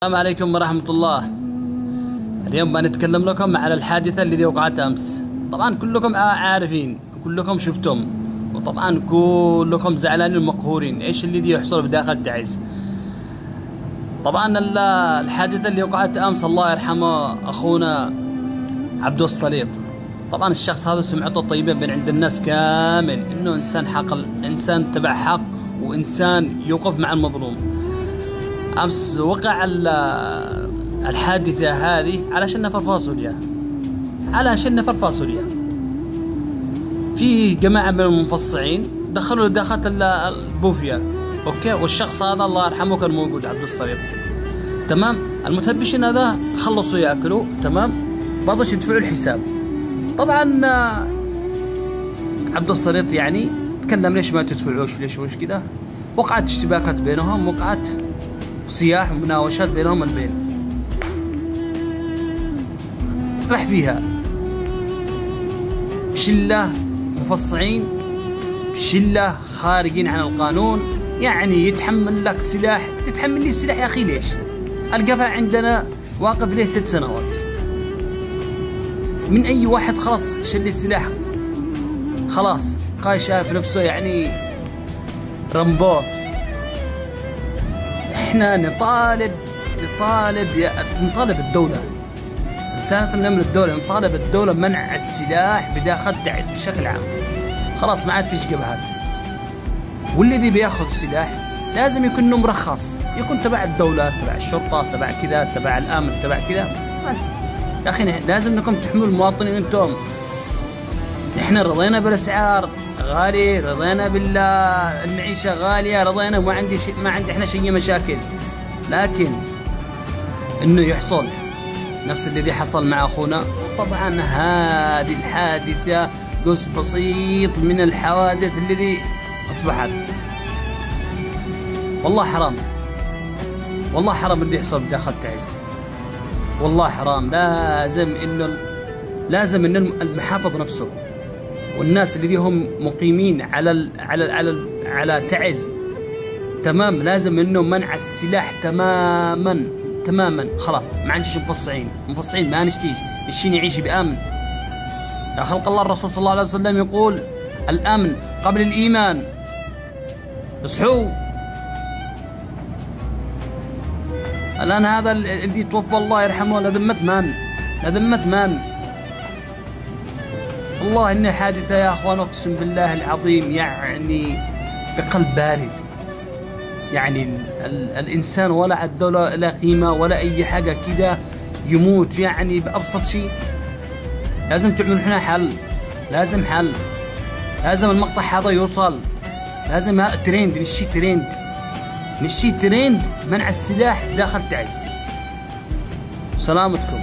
السلام عليكم ورحمة الله. اليوم بنتكلم لكم على الحادثة التي وقعت أمس. طبعا كلكم عارفين، كلكم شفتم، وطبعا كلكم زعلانين ومقهورين ايش الذي يحصل بداخل تعز. طبعا الحادثة اللي وقعت أمس الله يرحمه أخونا عبد السليط. طبعا الشخص هذا سمعته طيبة بين عند الناس كامل، إنه إنسان حق، إنسان تبع حق، وإنسان يوقف مع المظلوم. أمس وقع الحادثة هذه علشان نفر فاصوليا، في جماعة من المفصعين دخلوا داخل البوفيا، اوكي، والشخص هذا الله يرحمه كان موجود عبد السليط، تمام. المتهبشين هذا خلصوا ياكلوا، تمام، برضوش يدفعوا الحساب. طبعا عبد السليط يعني تكلم ليش ما تدفعوش، ليش وش كذا. وقعت اشتباكات بينهم، وقعت صياح ومناوشات بينهم البين. راح فيها شلة مفصعين، شلة خارجين عن القانون، يعني يتحمل لك سلاح، تتحمل لي السلاح يا أخي ليش؟ القفا عندنا واقف ليه 6 سنوات من أي واحد خلاص شل السلاح، خلاص قاي شايف نفسه يعني رامبو. احنا نطالب الدولة، رسالة من الدولة، نطالب الدولة منع السلاح بداخل تعز بشكل عام. خلاص ما عاد فيش جبهات، والذي بياخذ سلاح لازم يكون مرخص، يكون تبع الدولة، تبع الشرطة، تبع كذا، تبع الامن، تبع كذا. بس يا اخي لازم انكم تحملوا المواطنين. انتم احنا رضينا بالاسعار غالي، رضينا بالمعيشة غالية، رضينا، ما عندي احنا شيء مشاكل، لكن انه يحصل نفس الذي حصل مع اخونا. طبعا هذه الحادثة جزء بسيط من الحوادث الذي اصبحت. والله حرام، والله حرام اللي يحصل بداخل تعز، والله حرام. لازم ان المحافظ نفسه والناس اللي هم مقيمين على تعز، تمام، لازم انه منع السلاح تماما. خلاص ما عنديش مفصعين ما نشتيش الشين يعيش بامن. يا خلق الله، الرسول صلى الله عليه وسلم يقول الامن قبل الايمان. اصحوا الان. هذا اللي توفى الله يرحمه لذمة من؟ والله انها حادثة يا اخوان، اقسم بالله العظيم، يعني بقلب بارد. يعني الانسان ولا عده لا قيمة ولا اي حاجة كده، يموت يعني بابسط شيء. لازم تعملوا هنا حل، لازم المقطع هذا يوصل، لازم ترند، نشي ترند منع السلاح داخل تعز. سلامتكم.